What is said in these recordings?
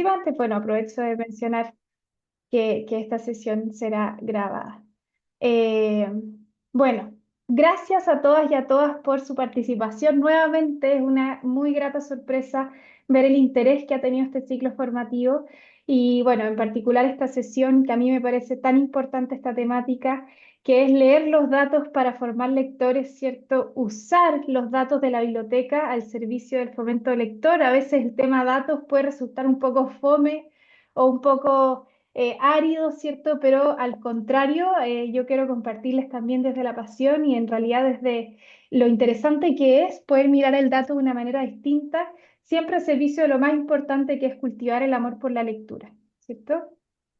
participantes. Bueno, aprovecho de mencionar que esta sesión será grabada. Eh, bueno, gracias a todas y a todas por su participación. Nuevamente es una muy grata sorpresa ver el interés que ha tenido este ciclo formativo y bueno, en particular esta sesión que a mí me parece tan importante esta temática, que es leer los datos para formar lectores, ¿cierto? Usar los datos de la biblioteca al servicio del fomento lector. A veces el tema datos puede resultar un poco fome o un poco árido, ¿cierto? Pero al contrario, yo quiero compartirles también desde la pasión y en realidad desde lo interesante que es poder mirar el dato de una manera distinta, siempre al servicio de lo más importante que es cultivar el amor por la lectura, ¿cierto?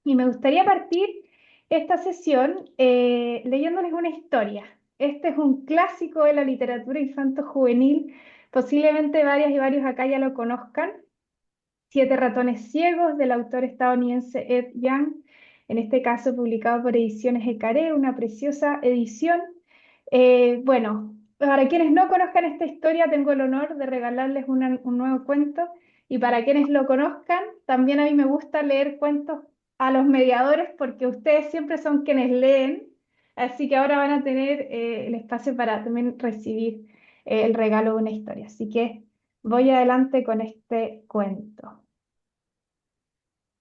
Y me gustaría partir esta sesión leyéndoles una historia. Este es un clásico de la literatura infanto-juvenil, posiblemente varias y varios acá ya lo conozcan. Siete ratones ciegos, del autor estadounidense Ed Young, en este caso publicado por Ediciones Ecaré, una preciosa edición. Bueno, para quienes no conozcan esta historia, tengo el honor de regalarles un nuevo cuento, y para quienes lo conozcan, también a mí me gusta leer cuentos a los mediadores porque ustedes siempre son quienes leen, así que ahora van a tener el espacio para también recibir el regalo de una historia. Así que voy adelante con este cuento.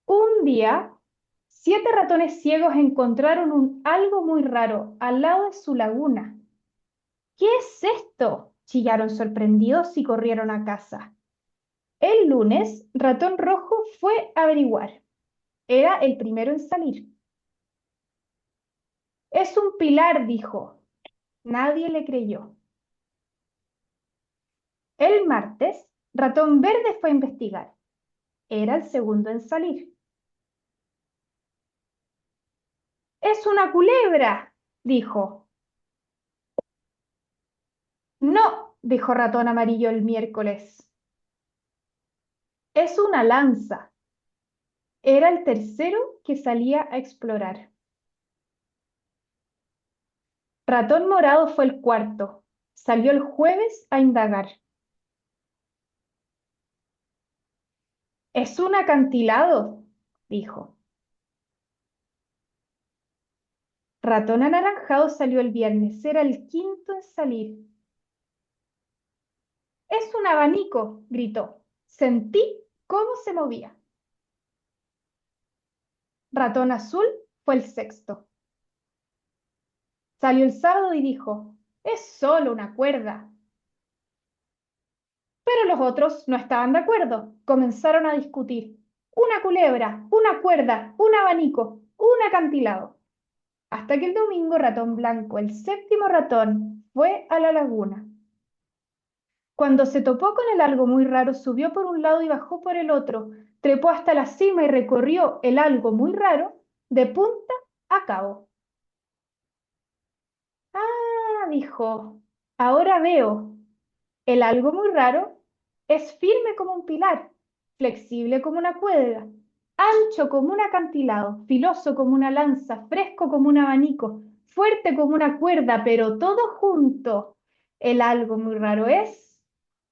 Un día, siete ratones ciegos encontraron algo muy raro al lado de su laguna. ¿Qué es esto?, chillaron sorprendidos y corrieron a casa. El lunes, Ratón Rojo fue a averiguar. Era el primero en salir. Es un pilar, dijo. Nadie le creyó. El martes, Ratón Verde fue a investigar. Era el segundo en salir. Es una culebra, dijo. No, dijo Ratón Amarillo el miércoles. Es una lanza. Era el tercero que salía a explorar. Ratón Morado fue el cuarto. Salió el jueves a indagar. Es un acantilado, dijo. Ratón Anaranjado salió el viernes. Era el quinto en salir. Es un abanico, gritó. Sentí cómo se movía. Ratón Azul fue el sexto. Salió el sábado y dijo, es solo una cuerda. Pero los otros no estaban de acuerdo. Comenzaron a discutir. Una culebra, una cuerda, un abanico, un acantilado. Hasta que el domingo Ratón Blanco, el séptimo ratón, fue a la laguna. Cuando se topó con el algo muy raro, subió por un lado y bajó por el otro, trepó hasta la cima y recorrió el algo muy raro de punta a cabo. Ah, dijo, ahora veo. El algo muy raro es firme como un pilar, flexible como una cuerda, ancho como un acantilado, filoso como una lanza, fresco como un abanico, fuerte como una cuerda, pero todo junto. El algo muy raro es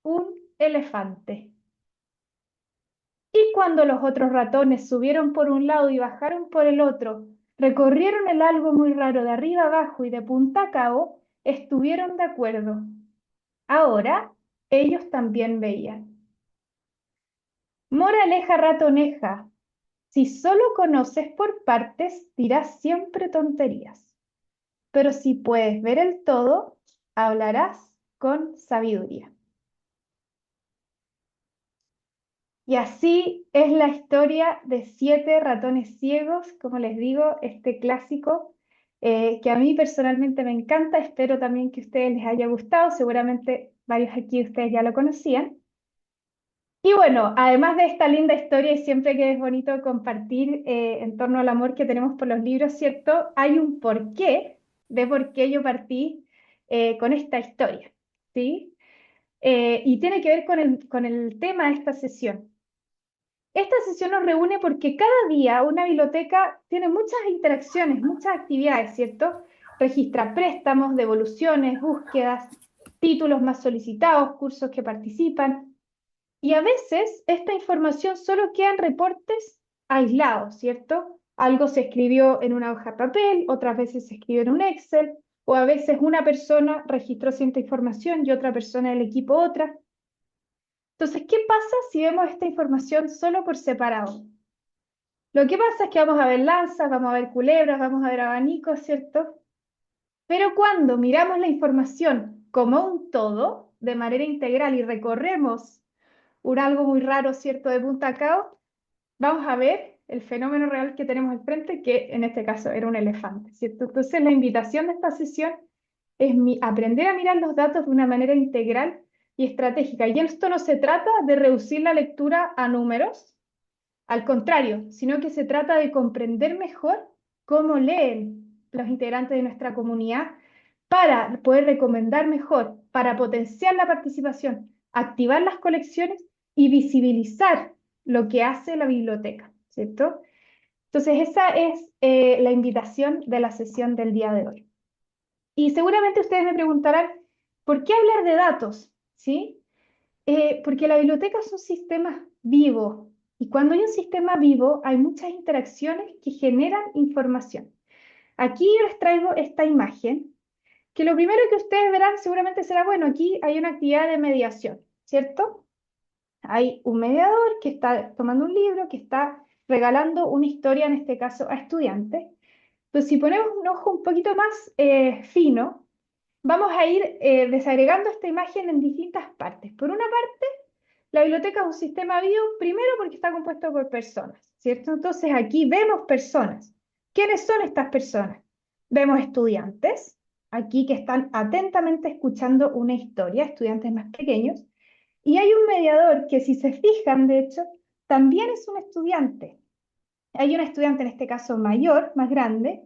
un elefante. Y cuando los otros ratones subieron por un lado y bajaron por el otro, recorrieron el algo muy raro de arriba abajo y de punta a cabo, estuvieron de acuerdo. Ahora ellos también veían. Moraleja ratoneja, si solo conoces por partes, dirás siempre tonterías, pero si puedes ver el todo, hablarás con sabiduría. Y así es la historia de siete ratones ciegos, como les digo, este clásico que a mí personalmente me encanta. Espero también que a ustedes les haya gustado. Seguramente varios aquí de ustedes ya lo conocían. Y bueno, además de esta linda historia, y siempre que es bonito compartir en torno al amor que tenemos por los libros, ¿cierto? Hay un porqué de por qué yo partí con esta historia, ¿sí? Y tiene que ver con el tema de esta sesión. Esta sesión nos reúne porque cada día una biblioteca tiene muchas interacciones, muchas actividades, ¿cierto? Registra préstamos, devoluciones, búsquedas, títulos más solicitados, cursos que participan. Y a veces esta información solo queda en reportes aislados, ¿cierto? Algo se escribió en una hoja de papel, otras veces se escribió en un Excel, o a veces una persona registró cierta información y otra persona del equipo otra. Entonces, ¿qué pasa si vemos esta información solo por separado? Lo que pasa es que vamos a ver lanzas, vamos a ver culebras, vamos a ver abanicos, ¿cierto? Pero cuando miramos la información como un todo, de manera integral y recorremos un algo muy raro, ¿cierto?, de punta a cabo, vamos a ver el fenómeno real que tenemos al frente, que en este caso era un elefante, ¿cierto? Entonces la invitación de esta sesión es aprender a mirar los datos de una manera integral y estratégica. Y esto no se trata de reducir la lectura a números, al contrario, sino que se trata de comprender mejor cómo leen los integrantes de nuestra comunidad para poder recomendar mejor, para potenciar la participación, activar las colecciones y visibilizar lo que hace la biblioteca, ¿cierto? Entonces, esa es la invitación de la sesión del día de hoy. Y seguramente ustedes me preguntarán, ¿por qué hablar de datos? ¿Sí? Porque la biblioteca es un sistema vivo y cuando hay un sistema vivo hay muchas interacciones que generan información. Aquí les traigo esta imagen, que lo primero que ustedes verán seguramente será, bueno, aquí hay una actividad de mediación, ¿cierto? Hay un mediador que está tomando un libro, que está regalando una historia, en este caso a estudiantes. Entonces, si ponemos un ojo un poquito más fino, vamos a ir desagregando esta imagen en distintas partes. Por una parte, la biblioteca es un sistema vivo, primero porque está compuesto por personas, ¿cierto? Entonces aquí vemos personas. ¿Quiénes son estas personas? Vemos estudiantes, aquí que están atentamente escuchando una historia, estudiantes más pequeños, y hay un mediador que si se fijan, de hecho, también es un estudiante. Hay un estudiante, en este caso mayor, más grande,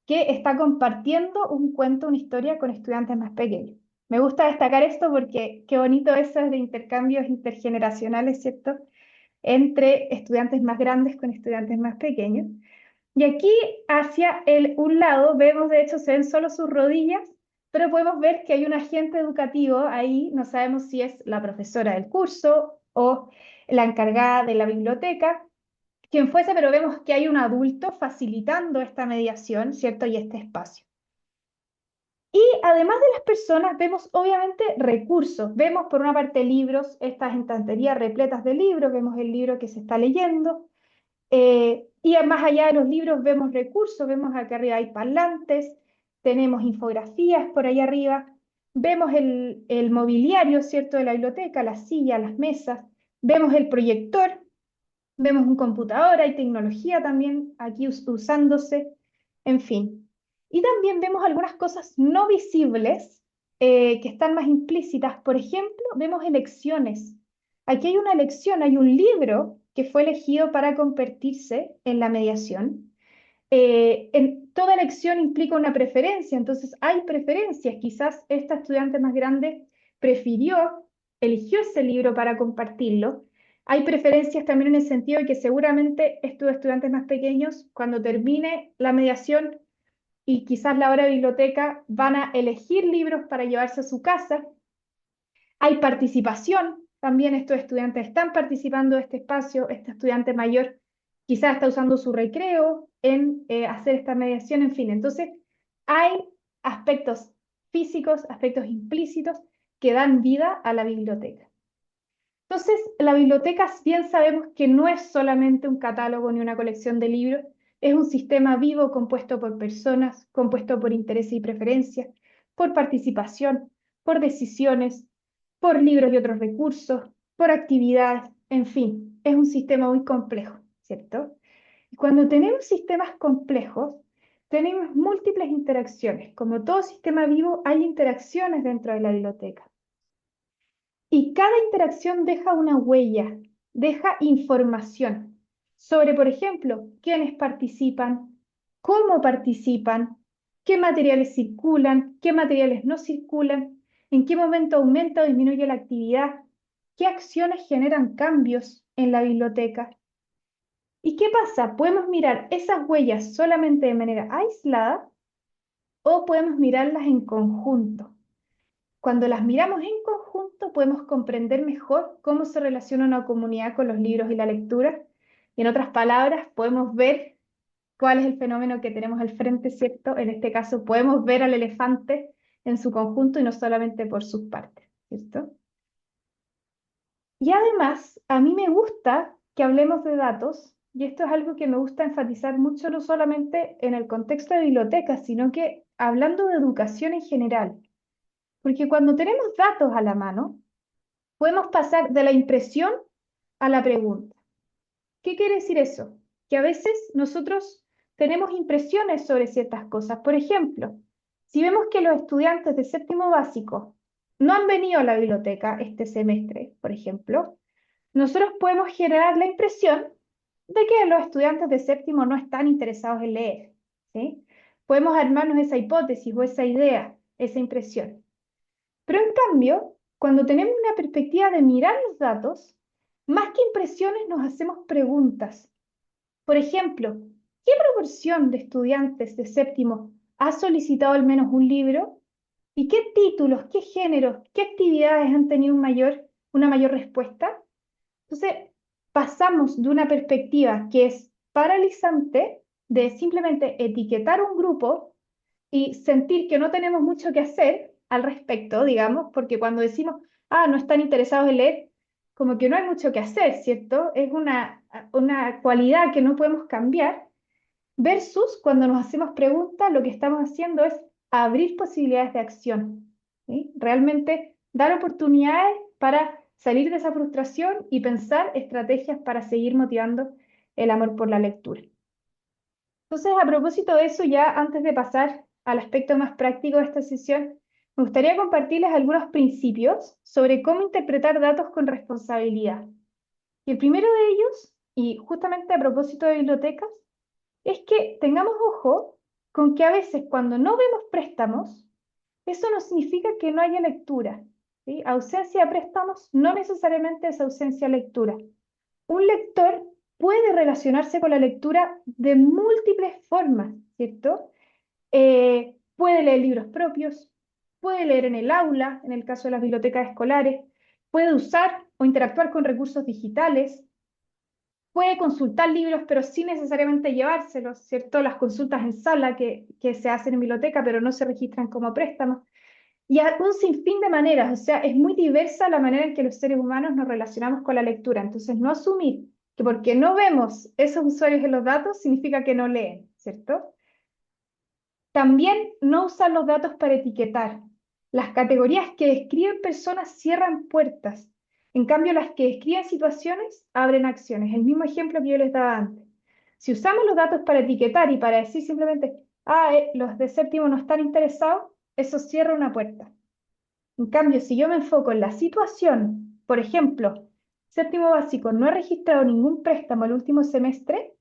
que está compartiendo un cuento, una historia con estudiantes más pequeños. Me gusta destacar esto porque qué bonito eso es de intercambios intergeneracionales, ¿cierto? Entre estudiantes más grandes con estudiantes más pequeños. Y aquí hacia un lado vemos, de hecho, se ven solo sus rodillas, pero podemos ver que hay un agente educativo ahí, no sabemos si es la profesora del curso o la encargada de la biblioteca, quien fuese, pero vemos que hay un adulto facilitando esta mediación, ¿cierto? Y este espacio. Y además de las personas, vemos obviamente recursos. Vemos por una parte libros, estas estanterías repletas de libros, vemos el libro que se está leyendo. Y más allá de los libros vemos recursos, vemos acá arriba hay parlantes, tenemos infografías por ahí arriba, vemos el mobiliario, ¿cierto?, de la biblioteca, las sillas, las mesas, vemos el proyector, vemos un computador, hay tecnología también aquí usándose, en fin. Y también vemos algunas cosas no visibles que están más implícitas. Por ejemplo, vemos elecciones. Aquí hay una elección, hay un libro que fue elegido para convertirse en la mediación. Toda elección implica una preferencia, entonces hay preferencias. Quizás esta estudiante más grande eligió ese libro para compartirlo. Hay preferencias también en el sentido de que seguramente estos estudiantes más pequeños, cuando termine la mediación y quizás la hora de biblioteca, van a elegir libros para llevarse a su casa. Hay participación, también estos estudiantes están participando de este espacio, este estudiante mayor quizás está usando su recreo en hacer esta mediación, en fin. Entonces, hay aspectos físicos, aspectos implícitos que dan vida a la biblioteca. Entonces, la biblioteca, bien sabemos que no es solamente un catálogo ni una colección de libros, es un sistema vivo compuesto por personas, compuesto por intereses y preferencias, por participación, por decisiones, por libros y otros recursos, por actividades, en fin, es un sistema muy complejo, ¿cierto? Y cuando tenemos sistemas complejos, tenemos múltiples interacciones. Como todo sistema vivo, hay interacciones dentro de la biblioteca. Y cada interacción deja una huella, deja información sobre, por ejemplo, quiénes participan, cómo participan, qué materiales circulan, qué materiales no circulan, en qué momento aumenta o disminuye la actividad, qué acciones generan cambios en la biblioteca. ¿Y qué pasa? Podemos mirar esas huellas solamente de manera aislada o podemos mirarlas en conjunto. Cuando las miramos en conjunto, esto podemos comprender mejor cómo se relaciona una comunidad con los libros y la lectura. Y en otras palabras, podemos ver cuál es el fenómeno que tenemos al frente, ¿cierto? En este caso, podemos ver al elefante en su conjunto y no solamente por sus partes, ¿cierto? Y además, a mí me gusta que hablemos de datos, y esto es algo que me gusta enfatizar mucho, no solamente en el contexto de bibliotecas, sino que hablando de educación en general. Porque cuando tenemos datos a la mano, podemos pasar de la impresión a la pregunta. ¿Qué quiere decir eso? Que a veces nosotros tenemos impresiones sobre ciertas cosas. Por ejemplo, si vemos que los estudiantes de séptimo básico no han venido a la biblioteca este semestre, por ejemplo, nosotros podemos generar la impresión de que los estudiantes de séptimo no están interesados en leer, ¿sí? Podemos armarnos esa hipótesis o esa idea, esa impresión. Pero en cambio, cuando tenemos una perspectiva de mirar los datos, más que impresiones nos hacemos preguntas. Por ejemplo, ¿qué proporción de estudiantes de séptimo ha solicitado al menos un libro? ¿Y qué títulos, qué géneros, qué actividades han tenido una mayor respuesta? Entonces, pasamos de una perspectiva que es paralizante, de simplemente etiquetar un grupo y sentir que no tenemos mucho que hacer al respecto, digamos, porque cuando decimos, no están interesados en leer, como que no hay mucho que hacer, ¿cierto? Es una cualidad que no podemos cambiar, versus cuando nos hacemos preguntas, lo que estamos haciendo es abrir posibilidades de acción, ¿sí? Realmente dar oportunidades para salir de esa frustración y pensar estrategias para seguir motivando el amor por la lectura. Entonces, a propósito de eso, ya antes de pasar al aspecto más práctico de esta sesión, me gustaría compartirles algunos principios sobre cómo interpretar datos con responsabilidad. Y el primero de ellos, y justamente a propósito de bibliotecas, es que tengamos ojo con que a veces cuando no vemos préstamos, eso no significa que no haya lectura, ¿sí? Ausencia de préstamos no necesariamente es ausencia de lectura. Un lector puede relacionarse con la lectura de múltiples formas, ¿cierto? Puede leer libros propios, puede leer en el aula, en el caso de las bibliotecas escolares, puede usar o interactuar con recursos digitales, puede consultar libros, pero sin necesariamente llevárselos, ¿cierto? Las consultas en sala que se hacen en biblioteca, pero no se registran como préstamos. Y a un sinfín de maneras, o sea, es muy diversa la manera en que los seres humanos nos relacionamos con la lectura. Entonces, no asumir que porque no vemos esos usuarios en los datos significa que no leen, ¿cierto? También no usar los datos para etiquetar. Las categorías que describen personas cierran puertas. En cambio, las que describen situaciones abren acciones. El mismo ejemplo que yo les daba antes. Si usamos los datos para etiquetar y para decir simplemente, los de séptimo no están interesados, eso cierra una puerta. En cambio, si yo me enfoco en la situación, por ejemplo, séptimo básico no ha registrado ningún préstamo el último semestre,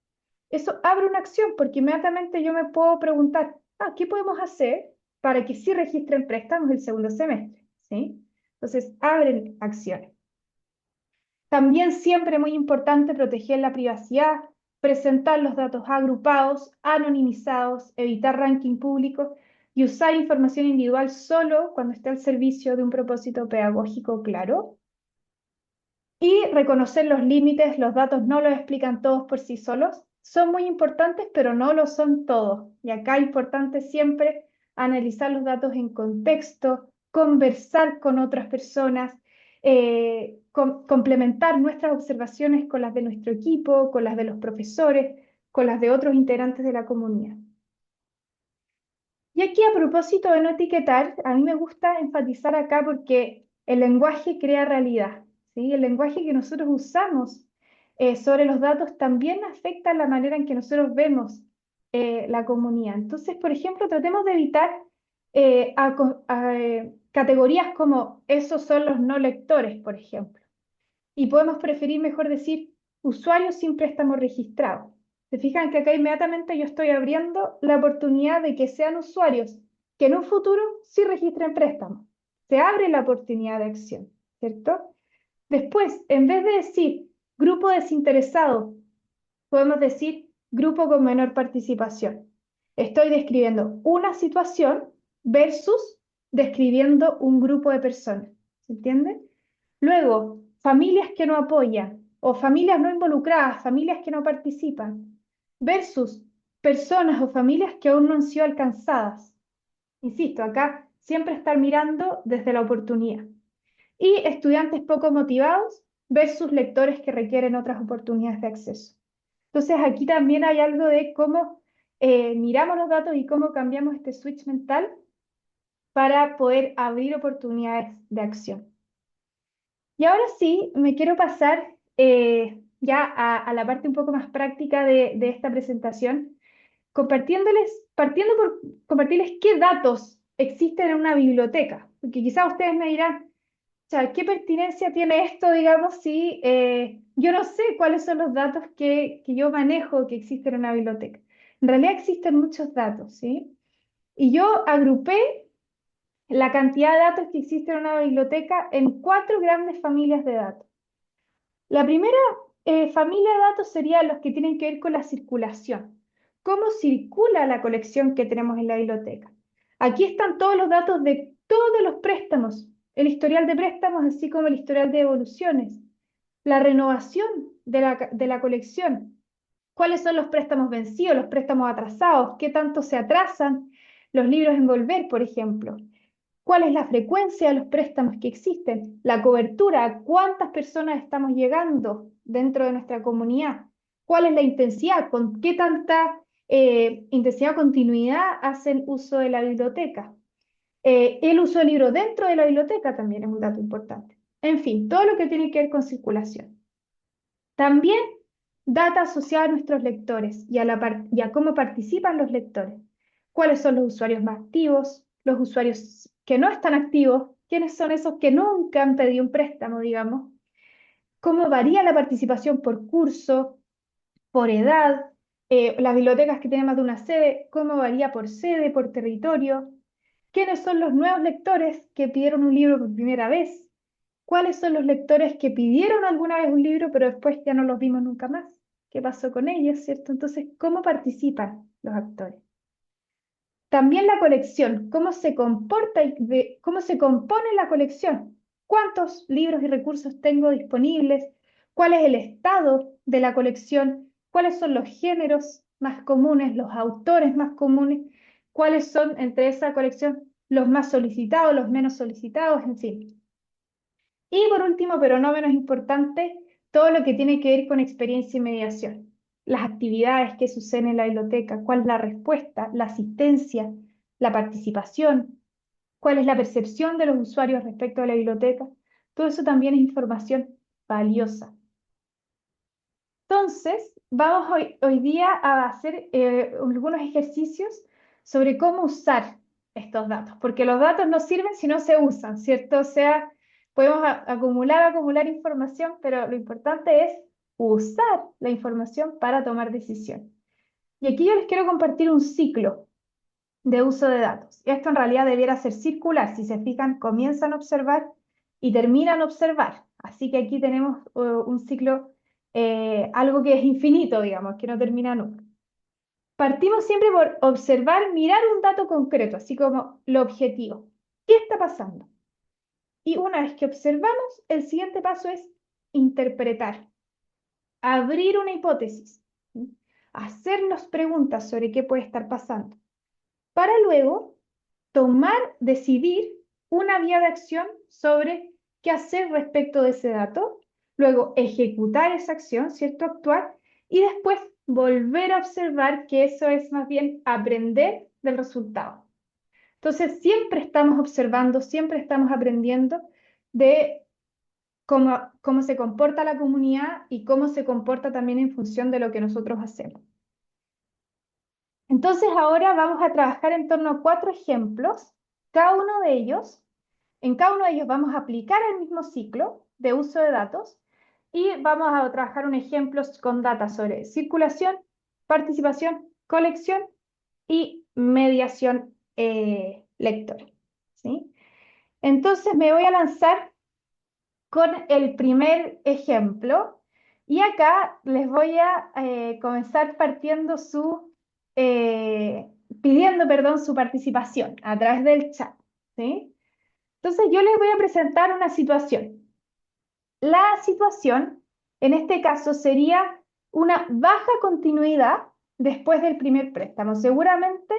eso abre una acción porque inmediatamente yo me puedo preguntar, ¿qué podemos hacer para que sí registren préstamos el segundo semestre? ¿Sí? Entonces, abren acciones. También siempre muy importante proteger la privacidad, presentar los datos agrupados, anonimizados, evitar ranking público y usar información individual solo cuando esté al servicio de un propósito pedagógico claro. Y reconocer los límites, los datos no los explican todos por sí solos, son muy importantes, pero no lo son todos. Y acá es importante siempre analizar los datos en contexto, conversar con otras personas, complementar nuestras observaciones con las de nuestro equipo, con las de los profesores, con las de otros integrantes de la comunidad. Y aquí a propósito de no etiquetar, a mí me gusta enfatizar acá porque el lenguaje crea realidad, ¿sí? El lenguaje que nosotros usamos sobre los datos también afecta la manera en que nosotros vemos la comunidad. Entonces, por ejemplo, tratemos de evitar categorías como esos son los no lectores, por ejemplo. Y podemos preferir mejor decir usuarios sin préstamo registrado. Se fijan que acá inmediatamente yo estoy abriendo la oportunidad de que sean usuarios que en un futuro sí registren préstamos. Se abre la oportunidad de acción, ¿cierto? Después, en vez de decir grupo desinteresado, podemos decir grupo con menor participación. Estoy describiendo una situación versus describiendo un grupo de personas. ¿Se entiende? Luego, familias que no apoyan o familias no involucradas, familias que no participan, versus personas o familias que aún no han sido alcanzadas. Insisto, acá siempre estar mirando desde la oportunidad. Y estudiantes poco motivados versus lectores que requieren otras oportunidades de acceso. Entonces, aquí también hay algo de cómo miramos los datos y cómo cambiamos este switch mental para poder abrir oportunidades de acción. Y ahora sí, me quiero pasar ya a la parte un poco más práctica de esta presentación, partiendo por compartirles qué datos existen en una biblioteca, porque quizás ustedes me dirán, o sea, ¿qué pertinencia tiene esto, digamos, si yo no sé cuáles son los datos que yo manejo que existen en una biblioteca? En realidad existen muchos datos, ¿sí? Y yo agrupé la cantidad de datos que existen en una biblioteca en cuatro grandes familias de datos. La primera familia de datos sería los que tienen que ver con la circulación. ¿Cómo circula la colección que tenemos en la biblioteca? Aquí están todos los datos de todos los préstamos, el historial de préstamos, así como el historial de devoluciones, la renovación de la colección, cuáles son los préstamos vencidos, los préstamos atrasados, qué tanto se atrasan los libros en volver, por ejemplo. ¿Cuál es la frecuencia de los préstamos que existen? La cobertura, ¿a cuántas personas estamos llegando dentro de nuestra comunidad? ¿Cuál es la intensidad? ¿Con qué tanta intensidad o continuidad hacen uso de la biblioteca? El uso del libro dentro de la biblioteca también es un dato importante. En fin, todo lo que tiene que ver con circulación. También data asociada a nuestros lectores y a cómo participan los lectores. ¿Cuáles son los usuarios más activos? Los usuarios que no están activos. ¿Quiénes son esos que nunca han pedido un préstamo, digamos? ¿Cómo varía la participación por curso, por edad? Las bibliotecas que tienen más de una sede, ¿cómo varía por sede, por territorio? ¿Quiénes son los nuevos lectores que pidieron un libro por primera vez? ¿Cuáles son los lectores que pidieron alguna vez un libro, pero después ya no los vimos nunca más? ¿Qué pasó con ellos, cierto? Entonces, ¿cómo participan los actores? También la colección, cómo se comporta y cómo se compone la colección. ¿Cuántos libros y recursos tengo disponibles? ¿Cuál es el estado de la colección? ¿Cuáles son los géneros más comunes, los autores más comunes? ¿Cuáles son entre esa colección los más solicitados, los menos solicitados? En fin. Y por último, pero no menos importante, todo lo que tiene que ver con experiencia y mediación. Las actividades que suceden en la biblioteca, cuál es la respuesta, la asistencia, la participación, cuál es la percepción de los usuarios respecto a la biblioteca. Todo eso también es información valiosa. Entonces, vamos hoy día a hacer algunos ejercicios sobre cómo usar estos datos, porque los datos no sirven si no se usan, ¿cierto? O sea, podemos acumular información, pero lo importante es usar la información para tomar decisión. Y aquí yo les quiero compartir un ciclo de uso de datos. Esto en realidad debiera ser circular. Si se fijan, comienzan a observar y terminan a observar. Así que aquí tenemos un ciclo, algo que es infinito, digamos, que no termina nunca. Partimos siempre por observar, mirar un dato concreto, así como lo objetivo. ¿Qué está pasando? Y una vez que observamos, el siguiente paso es interpretar, abrir una hipótesis, ¿sí? Hacernos preguntas sobre qué puede estar pasando, para luego decidir una vía de acción sobre qué hacer respecto de ese dato, luego ejecutar esa acción, ¿cierto? Actuar, y después volver a observar que eso es más bien aprender del resultado. Entonces, siempre estamos observando, siempre estamos aprendiendo de cómo se comporta la comunidad y cómo se comporta también en función de lo que nosotros hacemos. Entonces, ahora vamos a trabajar en torno a cuatro ejemplos. Cada uno de ellos En cada uno de ellos vamos a aplicar el mismo ciclo de uso de datos y vamos a trabajar un ejemplo con datos sobre circulación, participación, colección y mediación lectora, ¿sí? Entonces me voy a lanzar con el primer ejemplo y acá les voy a comenzar eh, pidiendo, perdón, su participación a través del chat, ¿sí? Entonces yo les voy a presentar una situación. la situación, en este caso, sería una baja continuidad después del primer préstamo. Seguramente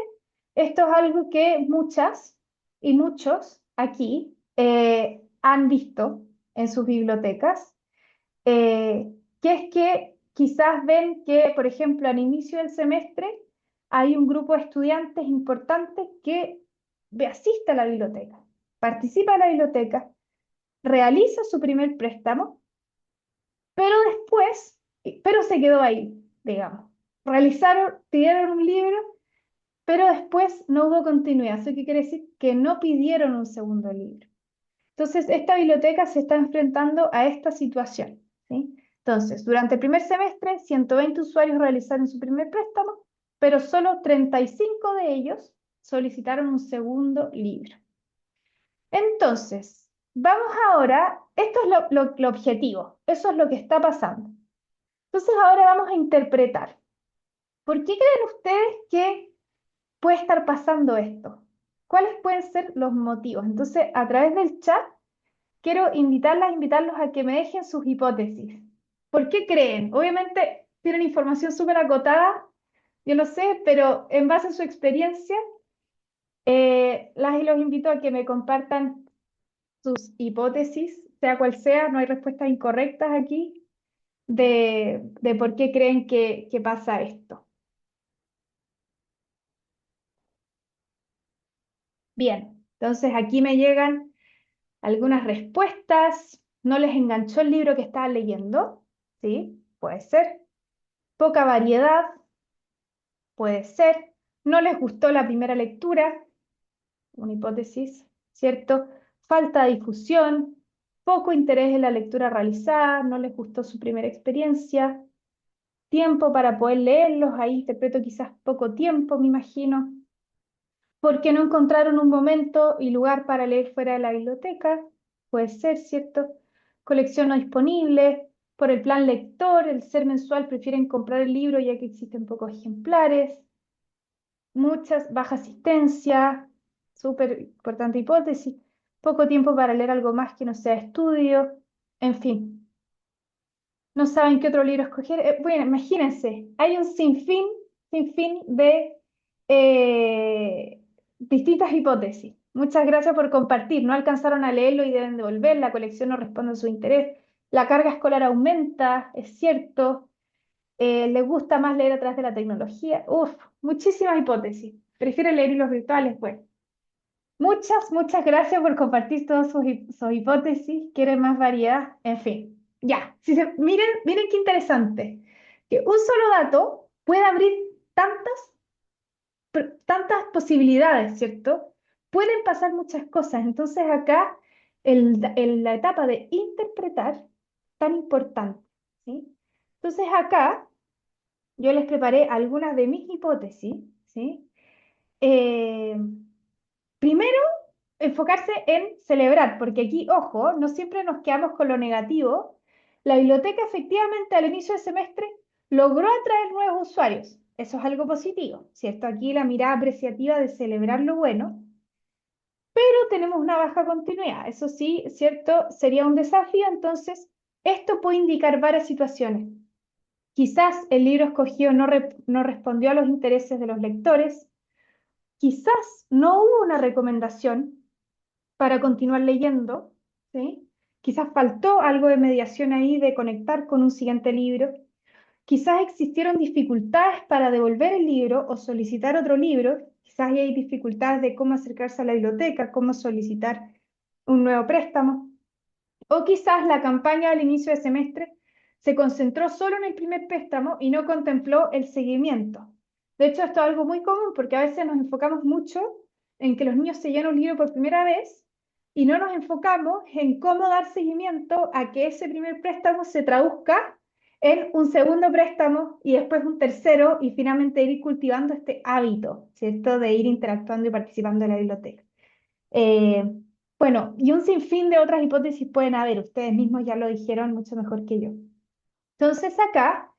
esto es algo que muchas y muchos aquí han visto en sus bibliotecas, que es que quizás ven que, por ejemplo, al inicio del semestre hay un grupo de estudiantes importantes que asiste a la biblioteca, participa en la biblioteca, realiza su primer préstamo, pero después, pero se quedó ahí, digamos. Realizaron, pidieron un libro, pero después no hubo continuidad. ¿Eso qué quiere decir? Que no pidieron un segundo libro. Entonces, esta biblioteca se está enfrentando a esta situación, ¿sí? Entonces, durante el primer semestre, 120 usuarios realizaron su primer préstamo, pero solo 35 de ellos solicitaron un segundo libro. Entonces, vamos ahora, esto es lo objetivo, eso es lo que está pasando. Entonces, ahora vamos a interpretar. ¿Por qué creen ustedes que puede estar pasando esto? ¿Cuáles pueden ser los motivos? Entonces, a través del chat, quiero invitarlos a que me dejen sus hipótesis. ¿Por qué creen? Obviamente tienen información súper acotada, yo lo sé, pero en base a su experiencia, las y los invito a que me compartan sus hipótesis, sea cual sea, no hay respuestas incorrectas aquí, de por qué creen que pasa esto. Bien, entonces aquí me llegan algunas respuestas. ¿No les enganchó el libro que estaban leyendo? Sí, puede ser. Poca variedad, puede ser. ¿No les gustó la primera lectura? Una hipótesis, ¿cierto? Falta de difusión, poco interés en la lectura realizada, no les gustó su primera experiencia, tiempo para poder leerlos, ahí interpreto quizás poco tiempo, me imagino, porque no encontraron un momento y lugar para leer fuera de la biblioteca, puede ser, ¿cierto? Colección no disponible, por el plan lector, el ser mensual, prefieren comprar el libro ya que existen pocos ejemplares, muchas, baja asistencia, súper importante hipótesis, poco tiempo para leer algo más que no sea estudio, en fin, no saben qué otro libro escoger. Bueno, imagínense, hay un sinfín de eh, distintas hipótesis. Muchas gracias por compartir. No alcanzaron a leerlo y deben devolver. La colección no responde a su interés. La carga escolar aumenta, es cierto. Les gusta más leer a través de la tecnología. Uf, muchísimas hipótesis. Prefieren leer libros virtuales. Bueno, muchas gracias por compartir todas sus hipótesis. Quieren más variedad. En fin, ya. Miren qué interesante. Que un solo dato puede abrir tantas, tantas posibilidades, ¿cierto? Pueden pasar muchas cosas. Entonces acá, la etapa de interpretar, tan importante, ¿sí? Entonces acá yo les preparé algunas de mis hipótesis, ¿sí? Eh, Primero, enfocarse en celebrar, porque aquí, ojo, no siempre nos quedamos con lo negativo. La biblioteca efectivamente al inicio del semestre logró atraer nuevos usuarios. Eso es algo positivo, ¿cierto? Aquí la mirada apreciativa de celebrar lo bueno, pero tenemos una baja continuidad. Eso sí, ¿cierto? Sería un desafío, entonces esto puede indicar varias situaciones. Quizás el libro escogido no respondió a los intereses de los lectores. Quizás no hubo una recomendación para continuar leyendo, ¿sí? Quizás faltó algo de mediación ahí, de conectar con un siguiente libro. Quizás existieron dificultades para devolver el libro o solicitar otro libro. Quizás hay dificultades de cómo acercarse a la biblioteca, cómo solicitar un nuevo préstamo. O quizás la campaña al inicio de semestre se concentró solo en el primer préstamo y no contempló el seguimiento. De hecho, esto es algo muy común porque a veces nos enfocamos mucho en que los niños se llenan un libro por primera vez y no nos enfocamos en cómo dar seguimiento a que ese primer préstamo se traduzca en un segundo préstamo y después un tercero y finalmente ir cultivando este hábito, ¿cierto? De ir interactuando y participando en la biblioteca. Eh, bueno, y un sinfín de otras hipótesis pueden haber, ustedes mismos ya lo dijeron mucho mejor que yo. Entonces acá,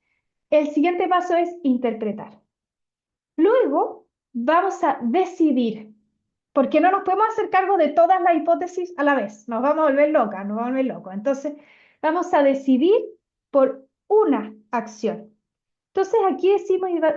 el siguiente paso es interpretar. Luego vamos a decidir, porque no nos podemos hacer cargo de todas las hipótesis a la vez, nos vamos a volver locas, nos vamos a volver locos. Entonces, Vamos a decidir por una acción. Entonces aquí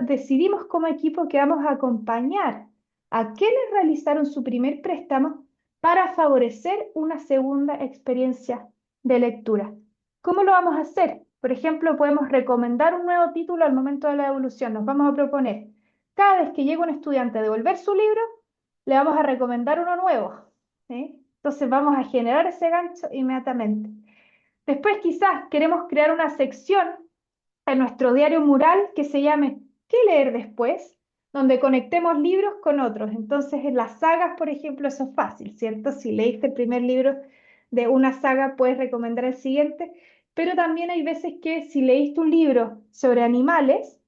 decidimos como equipo que vamos a acompañar a quienes realizaron su primer préstamo para favorecer una segunda experiencia de lectura. ¿Cómo lo vamos a hacer? Por ejemplo, podemos recomendar un nuevo título al momento de la devolución. Nos vamos a proponer, cada vez que llegue un estudiante a devolver su libro, le vamos a recomendar uno nuevo, ¿sí? Entonces vamos a generar ese gancho inmediatamente. Después quizás queremos crear una sección en nuestro diario mural que se llame ¿Qué leer después? Donde conectemos libros con otros. Entonces, en las sagas, por ejemplo, eso es fácil, ¿cierto? Si leíste el primer libro de una saga, puedes recomendar el siguiente, pero también hay veces que si leíste un libro sobre animales,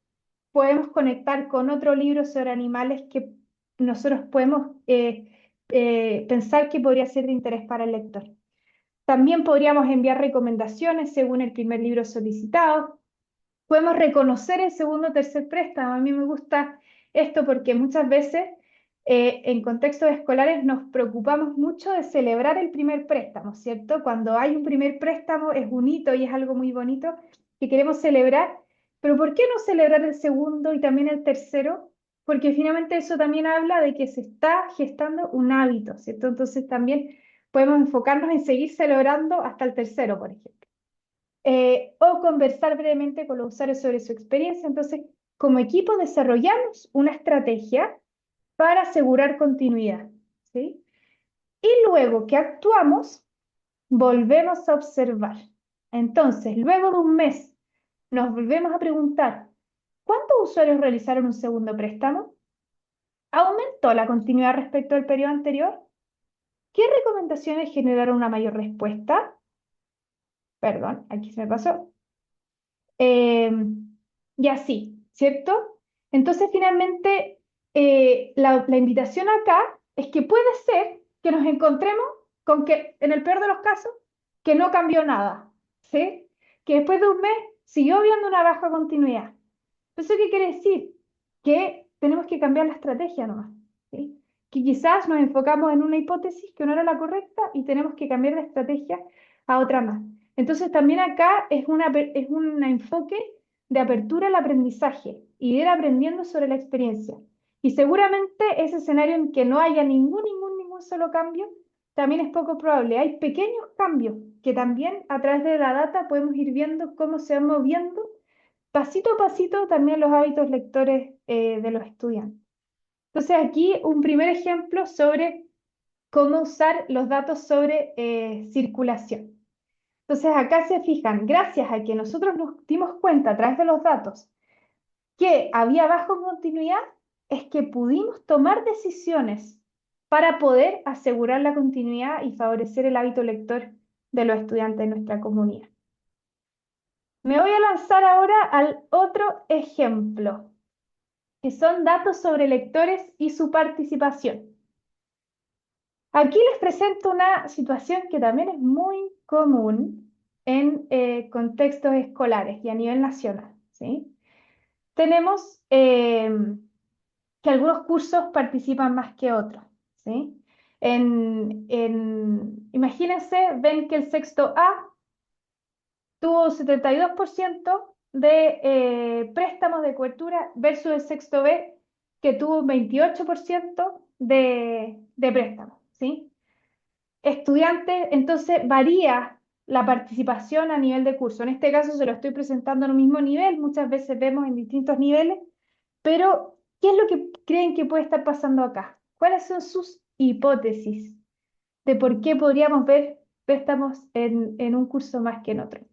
podemos conectar con otro libro sobre animales que nosotros podemos pensar que podría ser de interés para el lector. También podríamos enviar recomendaciones según el primer libro solicitado. Podemos reconocer el segundo o tercer préstamo. A mí me gusta esto porque muchas veces en contextos escolares nos preocupamos mucho de celebrar el primer préstamo, ¿cierto? Cuando hay un primer préstamo es un hito y es algo muy bonito que queremos celebrar, pero ¿por qué no celebrar el segundo y también el tercero? Porque finalmente eso también habla de que se está gestando un hábito, ¿cierto? Entonces también podemos enfocarnos en seguir celebrando hasta el tercero, por ejemplo. O conversar brevemente con los usuarios sobre su experiencia. Entonces, como equipo desarrollamos una estrategia para asegurar continuidad, ¿sí? Y luego que actuamos, volvemos a observar. Entonces, luego de un mes, nos volvemos a preguntar, ¿cuántos usuarios realizaron un segundo préstamo? ¿Aumentó la continuidad respecto al periodo anterior? ¿Qué recomendaciones generaron una mayor respuesta? Perdón, aquí se me pasó. eh, y así, ¿cierto? Entonces, finalmente, la invitación acá es que puede ser que nos encontremos con que, en el peor de los casos, que no cambió nada, ¿sí? Que después de un mes siguió habiendo una baja continuidad. ¿Eso qué quiere decir? Que tenemos que cambiar la estrategia nomás, ¿sí? Que quizás nos enfocamos en una hipótesis que no era la correcta y tenemos que cambiar la estrategia a otra más. Entonces también acá es un enfoque de apertura al aprendizaje y de ir aprendiendo sobre la experiencia. Y seguramente ese escenario en que no haya ningún solo cambio, también es poco probable. Hay pequeños cambios que también a través de la data podemos ir viendo cómo se van moviendo pasito a pasito también los hábitos lectores de los estudiantes. Entonces aquí un primer ejemplo sobre cómo usar los datos sobre circulación. Entonces acá se fijan, gracias a que nosotros nos dimos cuenta a través de los datos que había baja continuidad, es que pudimos tomar decisiones para poder asegurar la continuidad y favorecer el hábito lector de los estudiantes de nuestra comunidad. Me voy a lanzar ahora al otro ejemplo, que son datos sobre lectores y su participación. Aquí les presento una situación que también es muy común en contextos escolares y a nivel nacional, ¿sí? Tenemos que algunos cursos participan más que otros, ¿sí? Imagínense, ven que el sexto A tuvo 72% de préstamos de cobertura versus el sexto B, que tuvo un 28% de préstamos, ¿sí? Estudiantes, entonces varía la participación a nivel de curso. En este caso se lo estoy presentando en un mismo nivel, muchas veces vemos en distintos niveles, pero ¿qué es lo que creen que puede estar pasando acá? ¿Cuáles son sus hipótesis de por qué podríamos ver préstamos en un curso más que en otro?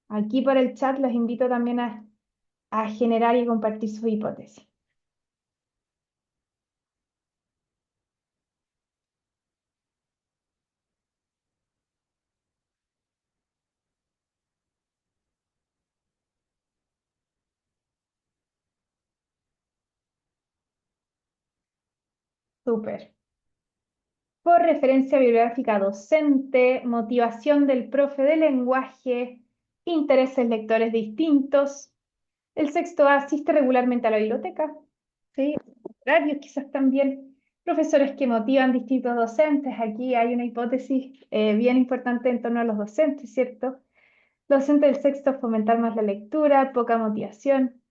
Aquí por el chat los invito también a generar y compartir sus hipótesis. Súper. Por referencia bibliográfica docente, motivación del profe de lenguaje, intereses lectores distintos. El sexto A asiste regularmente a la biblioteca, ¿sí? Horarios quizás también. Profesores que motivan distintos docentes. Aquí hay una hipótesis bien importante en torno a los docentes, ¿cierto? Docentes del sexto fomentar más la lectura, poca motivación,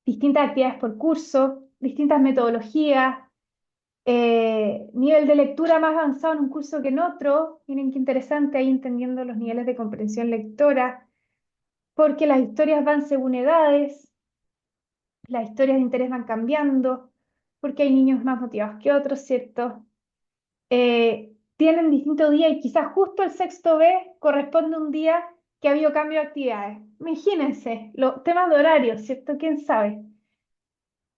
distintas actividades por curso, distintas metodologías, nivel de lectura más avanzado en un curso que en otro. Miren qué interesante ahí entendiendo los niveles de comprensión lectora, porque las historias van según edades, las historias de interés van cambiando, porque hay niños más motivados que otros, ¿cierto? Tienen distinto día y quizás justo el sexto B corresponde a un día que ha habido cambio de actividades. Imagínense, los temas de horario, ¿cierto? ¿Quién sabe?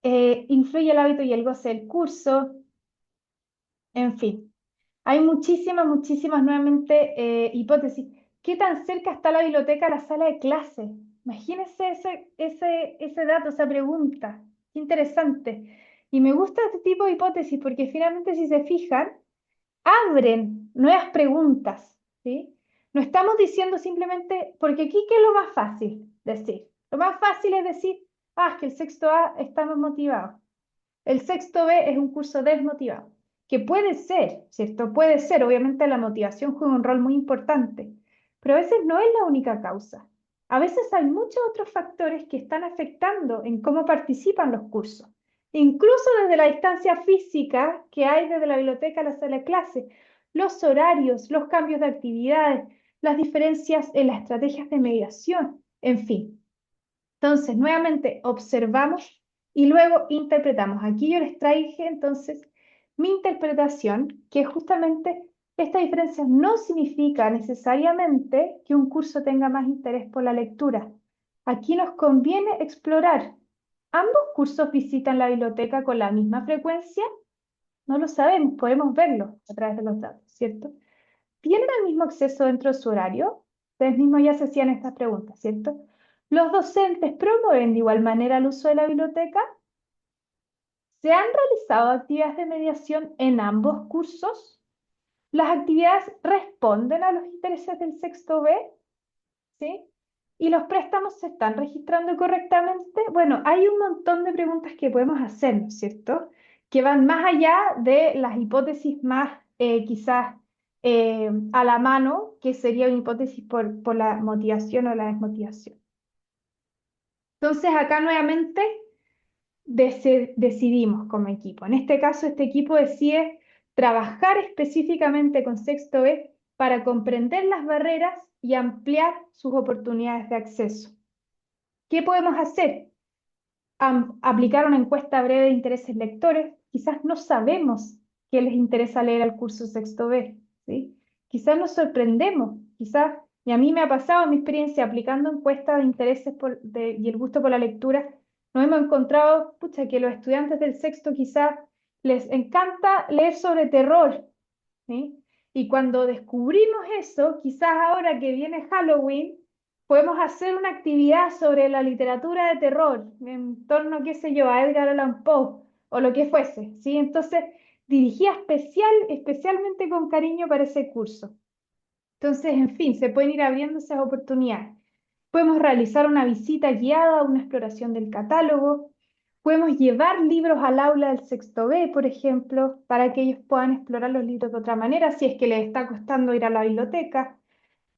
Influye el hábito y el goce del curso, en fin. Hay muchísimas nuevamente hipótesis. ¿Qué tan cerca está la biblioteca a la sala de clase? Imagínense ese dato, esa pregunta. Qué interesante. Y me gusta este tipo de hipótesis porque finalmente si se fijan, abren nuevas preguntas, ¿sí? No estamos diciendo simplemente, porque aquí, ¿qué es lo más fácil decir? Lo más fácil es decir, es que el sexto A está más motivado. El sexto B es un curso desmotivado, que puede ser, ¿cierto? Puede ser, obviamente la motivación juega un rol muy importante, pero a veces no es la única causa. A veces hay muchos otros factores que están afectando en cómo participan los cursos, incluso desde la distancia física que hay desde la biblioteca a la sala de clase, los horarios, los cambios de actividades, las diferencias en las estrategias de mediación, en fin. Entonces, nuevamente observamos y luego interpretamos. Aquí yo les traje entonces mi interpretación, que justamente esta diferencia no significa necesariamente que un curso tenga más interés por la lectura. Aquí nos conviene explorar. ¿Ambos cursos visitan la biblioteca con la misma frecuencia? No lo sabemos, podemos verlo a través de los datos, ¿cierto? ¿Tienen el mismo acceso dentro de su horario? Ustedes mismos ya se hacían estas preguntas, ¿cierto? ¿Los docentes promueven de igual manera el uso de la biblioteca? ¿Se han realizado actividades de mediación en ambos cursos? ¿Las actividades responden a los intereses del sexto B? ¿Sí? ¿Y los préstamos se están registrando correctamente? Bueno, hay un montón de preguntas que podemos hacer, ¿no es cierto? Que van más allá de las hipótesis más quizás a la mano, que sería una hipótesis por la motivación o la desmotivación. Entonces, acá nuevamente decidimos como equipo. En este caso, este equipo decide trabajar específicamente con sexto B para comprender las barreras y ampliar sus oportunidades de acceso. ¿Qué podemos hacer? Aplicar una encuesta breve de intereses lectores. Quizás no sabemos qué les interesa leer al curso sexto B, ¿sí? Quizás nos sorprendemos, quizás, y a mí me ha pasado en mi experiencia aplicando encuestas de intereses y el gusto por la lectura, nos hemos encontrado, pucha, que los estudiantes del sexto quizás les encanta leer sobre terror, ¿sí? Y cuando descubrimos eso, quizás ahora que viene Halloween, podemos hacer una actividad sobre la literatura de terror, en torno, qué sé yo, a Edgar Allan Poe o lo que fuese, ¿sí? Entonces, dirigida especialmente con cariño para ese curso. Entonces, en fin, se pueden ir abriendo esas oportunidades. Podemos realizar una visita guiada, una exploración del catálogo. Podemos llevar libros al aula del sexto B, por ejemplo, para que ellos puedan explorar los libros de otra manera, si es que les está costando ir a la biblioteca.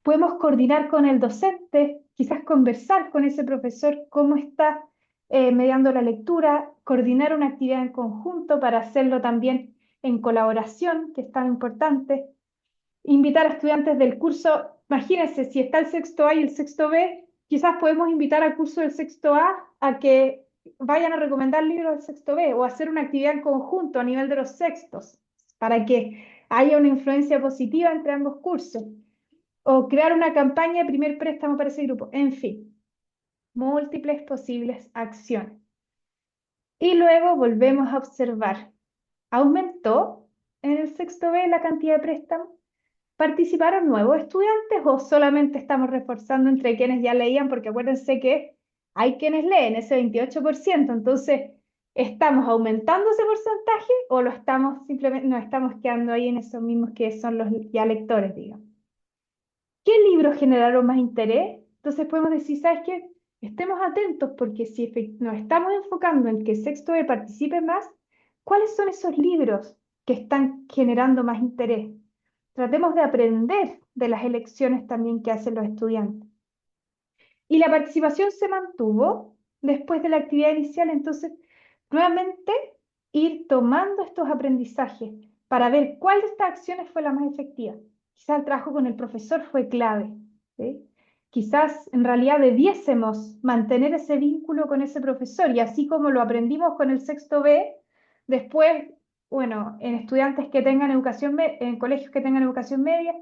Podemos coordinar con el docente, quizás conversar con ese profesor cómo está mediando la lectura, coordinar una actividad en conjunto para hacerlo también en colaboración, que es tan importante. Invitar a estudiantes del curso, imagínense, si está el sexto A y el sexto B, quizás podemos invitar al curso del sexto A que vayan a recomendar libros del sexto B o hacer una actividad en conjunto a nivel de los sextos para que haya una influencia positiva entre ambos cursos o crear una campaña de primer préstamo para ese grupo. En fin, múltiples posibles acciones. Y luego volvemos a observar. ¿Aumentó en el sexto B la cantidad de préstamos? ¿Participaron nuevos estudiantes o solamente estamos reforzando entre quienes ya leían? Porque acuérdense que hay quienes leen ese 28%, entonces, ¿estamos aumentando ese porcentaje o lo estamos simplemente, nos estamos quedando ahí en esos mismos que son los ya lectores, digamos? ¿Qué libros generaron más interés? Entonces podemos decir, ¿sabes qué? Estemos atentos porque si nos estamos enfocando en que sexto B participe más, ¿cuáles son esos libros que están generando más interés? Tratemos de aprender de las elecciones también que hacen los estudiantes. Y la participación se mantuvo después de la actividad inicial. Entonces, nuevamente, ir tomando estos aprendizajes para ver cuál de estas acciones fue la más efectiva. Quizás el trabajo con el profesor fue clave, ¿sí? Quizás en realidad debiésemos mantener ese vínculo con ese profesor y así como lo aprendimos con el sexto B, después, bueno, en estudiantes que tengan educación, en colegios que tengan educación media,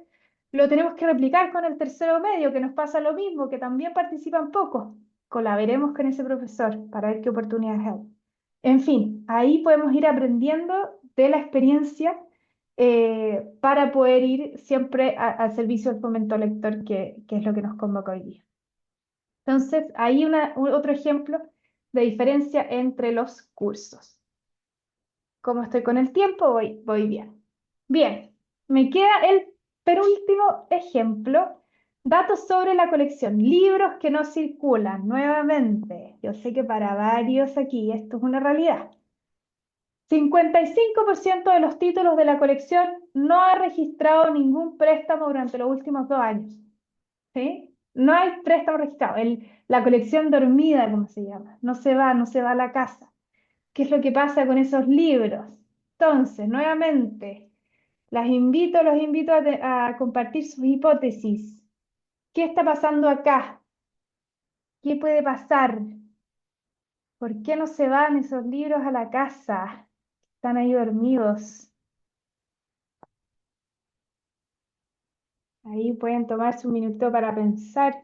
lo tenemos que replicar con el tercero medio, que nos pasa lo mismo, que también participan pocos. Colaboremos con ese profesor para ver qué oportunidades hay. En fin, ahí podemos ir aprendiendo de la experiencia para poder ir siempre al servicio del fomento lector, que es lo que nos convoca hoy día. Entonces, ahí otro ejemplo de diferencia entre los cursos. Como estoy con el tiempo, voy bien. Bien, me queda el penúltimo ejemplo. Datos sobre la colección. Libros que no circulan. Nuevamente, yo sé que para varios aquí esto es una realidad. 55% de los títulos de la colección no ha registrado ningún préstamo durante los últimos 2 años. ¿Sí? No hay préstamo registrado. La colección dormida, como se llama. No se va a la casa. ¿Qué es lo que pasa con esos libros? Entonces, nuevamente, los invito a compartir sus hipótesis. ¿Qué está pasando acá? ¿Qué puede pasar? ¿Por qué no se van esos libros a la casa? Están ahí dormidos. Ahí pueden tomarse un minuto para pensar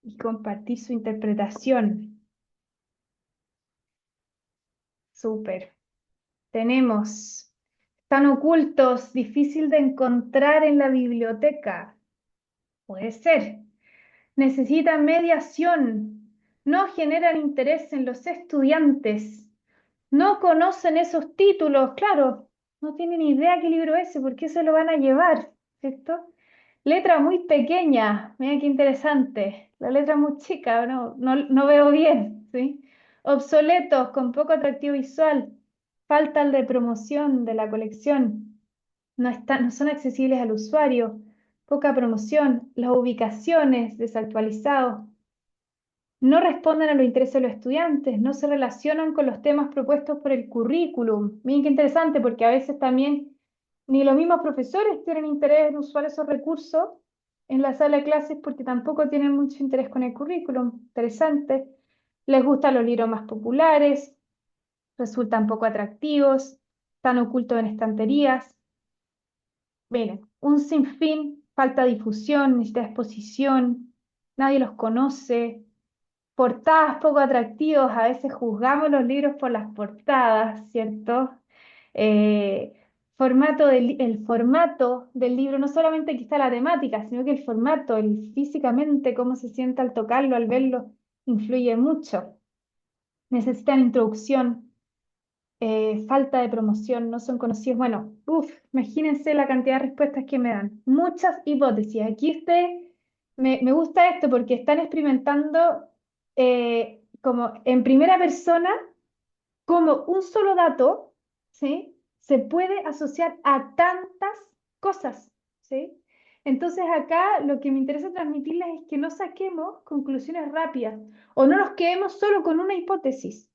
y compartir su interpretación. Súper. Tenemos, están ocultos, difícil de encontrar en la biblioteca. Puede ser. Necesitan mediación, no generan interés en los estudiantes, no conocen esos títulos, claro, no tienen idea qué libro es ese, por qué se lo van a llevar, ¿cierto? Letra muy pequeña, mira qué interesante, la letra muy chica, no veo bien, ¿sí? Obsoletos, con poco atractivo visual, falta de promoción de la colección, no son accesibles al usuario, poca promoción, las ubicaciones desactualizados, no responden a los intereses de los estudiantes, no se relacionan con los temas propuestos por el currículum. Miren qué interesante, porque a veces también ni los mismos profesores tienen interés en usar esos recursos en la sala de clases porque tampoco tienen mucho interés con el currículum. Interesante. Les gustan los libros más populares, resultan poco atractivos, están ocultos en estanterías. Miren, un sinfín, falta de difusión, necesita exposición, nadie los conoce, portadas poco atractivos, a veces juzgamos los libros por las portadas, ¿cierto? Eh, el formato del libro, no solamente quizá la temática, sino que el formato, físicamente, cómo se siente al tocarlo, al verlo, influye mucho. Necesitan introducción, falta de promoción, no son conocidos. Bueno, imagínense la cantidad de respuestas que me dan. Muchas hipótesis. Aquí me gusta esto porque están experimentando como en primera persona como un solo dato, ¿sí? Se puede asociar a tantas cosas, ¿sí? Entonces acá lo que me interesa transmitirles es que no saquemos conclusiones rápidas o no nos quedemos solo con una hipótesis.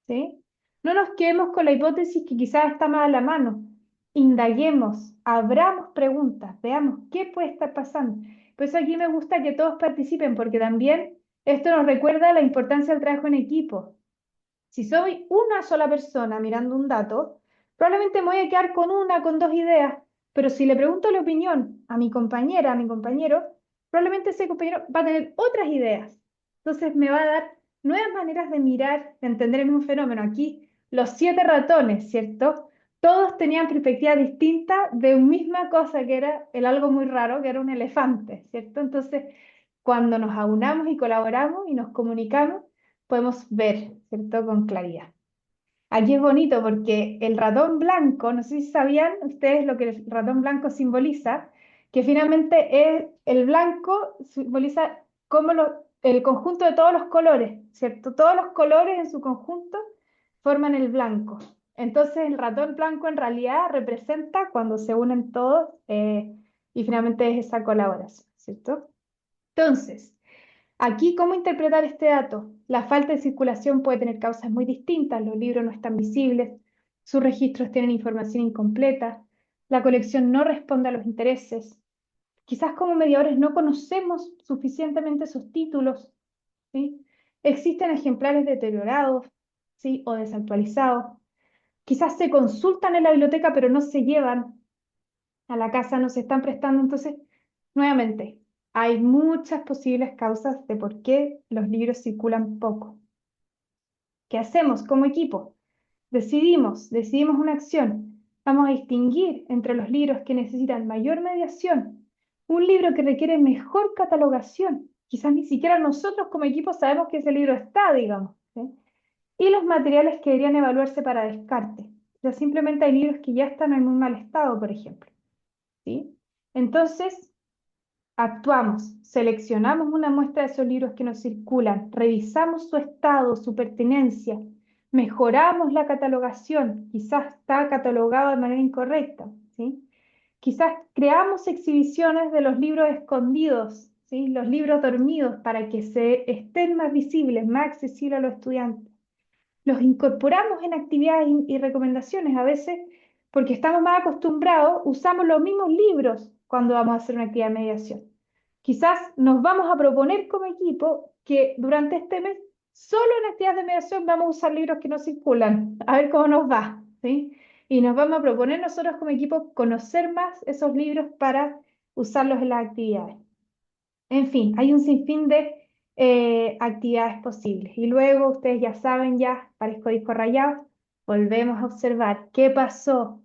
¿Sí? No nos quedemos con la hipótesis que quizás está más a la mano. Indaguemos, abramos preguntas, veamos qué puede estar pasando. Por eso aquí me gusta que todos participen, porque también esto nos recuerda la importancia del trabajo en equipo. Si soy una sola persona mirando un dato, probablemente me voy a quedar con una, con dos ideas, pero si le pregunto la opinión a mi compañera, a mi compañero, probablemente ese compañero va a tener otras ideas. Entonces me va a dar nuevas maneras de mirar, de entender el mismo fenómeno. Aquí los 7 ratones, ¿cierto? Todos tenían perspectivas distintas de una misma cosa que era el algo muy raro, que era un elefante, ¿cierto? Entonces, cuando nos aunamos y colaboramos y nos comunicamos, podemos ver, ¿cierto? Con claridad. Aquí es bonito porque el ratón blanco, no sé si sabían ustedes lo que el ratón blanco simboliza, que finalmente es el blanco simboliza como el conjunto de todos los colores, ¿cierto? Todos los colores en su conjunto forman el blanco. Entonces el ratón blanco en realidad representa cuando se unen todos y finalmente es esa colaboración, ¿cierto? Entonces, aquí, ¿cómo interpretar este dato? La falta de circulación puede tener causas muy distintas. Los libros no están visibles, sus registros tienen información incompleta, la colección no responde a los intereses. Quizás como mediadores no conocemos suficientemente esos títulos, ¿sí? Existen ejemplares deteriorados, ¿sí? O desactualizados. Quizás se consultan en la biblioteca, pero no se llevan a la casa, no se están prestando. Entonces, nuevamente, hay muchas posibles causas de por qué los libros circulan poco. ¿Qué hacemos como equipo? Decidimos una acción. Vamos a distinguir entre los libros que necesitan mayor mediación, un libro que requiere mejor catalogación. Quizás ni siquiera nosotros como equipo sabemos que ese libro está, digamos, ¿sí? Y los materiales que deberían evaluarse para descarte. Ya simplemente hay libros que ya están en muy mal estado, por ejemplo, ¿sí? Entonces, actuamos, seleccionamos una muestra de esos libros que nos circulan, revisamos su estado, su pertenencia, mejoramos la catalogación, quizás está catalogado de manera incorrecta, ¿sí? Quizás creamos exhibiciones de los libros escondidos, ¿sí? Los libros dormidos para que se estén más visibles, más accesibles a los estudiantes. Los incorporamos en actividades y recomendaciones. A veces, porque estamos más acostumbrados, usamos los mismos libros cuando vamos a hacer una actividad de mediación. Quizás nos vamos a proponer como equipo que durante este mes, solo en actividades de mediación, vamos a usar libros que no circulan, a ver cómo nos va, ¿sí? Y nos vamos a proponer nosotros como equipo conocer más esos libros para usarlos en las actividades. En fin, hay un sinfín de actividades posibles. Y luego, ustedes ya saben, ya parezco disco rayado, volvemos a observar qué pasó,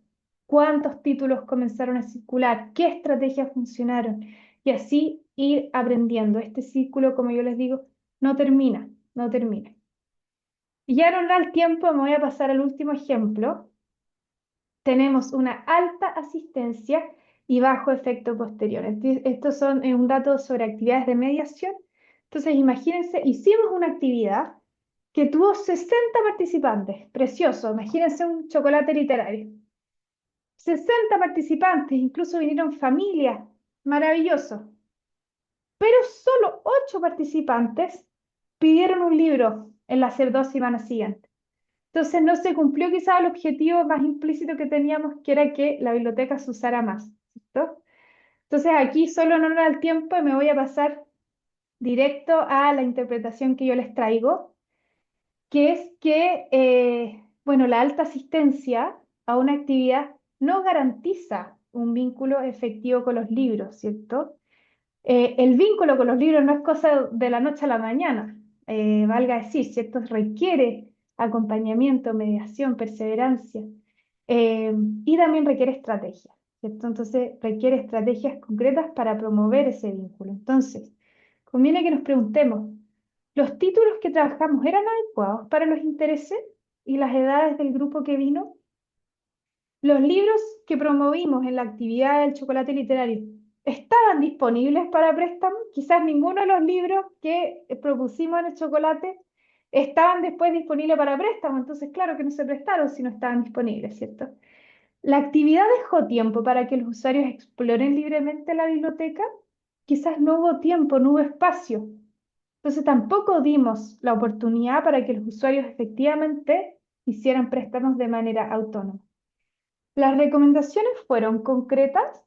cuántos títulos comenzaron a circular, qué estrategias funcionaron, y así ir aprendiendo. Este círculo, como yo les digo, no termina, no termina. Y ya no da el tiempo, me voy a pasar al último ejemplo. Tenemos una alta asistencia y bajo efecto posterior. Estos son un dato sobre actividades de mediación. Entonces, imagínense, hicimos una actividad que tuvo 60 participantes. Precioso, imagínense un chocolate literario. 60 participantes, incluso vinieron familias. Maravilloso. Pero solo 8 participantes pidieron un libro en las 2 semanas siguientes. Entonces no se cumplió quizá el objetivo más implícito que teníamos, que era que la biblioteca se usara más, ¿cierto? Entonces aquí solo en honor al tiempo me voy a pasar directo a la interpretación que yo les traigo, que es que, bueno, la alta asistencia a una actividad no garantiza un vínculo efectivo con los libros, ¿cierto? El vínculo con los libros no es cosa de la noche a la mañana, valga decir, ¿cierto? Requiere acompañamiento, mediación, perseverancia, y también requiere estrategia, ¿cierto? Entonces requiere estrategias concretas para promover ese vínculo. Entonces, conviene que nos preguntemos, ¿los títulos que trabajamos eran adecuados para los intereses y las edades del grupo que vino? Los libros que promovimos en la actividad del chocolate literario estaban disponibles para préstamo. Quizás ninguno de los libros que propusimos en el chocolate estaban después disponibles para préstamo. Entonces, claro que no se prestaron si no estaban disponibles, ¿cierto? La actividad dejó tiempo para que los usuarios exploren libremente la biblioteca. Quizás no hubo tiempo, no hubo espacio. Entonces, tampoco dimos la oportunidad para que los usuarios efectivamente hicieran préstamos de manera autónoma. Las recomendaciones fueron concretas.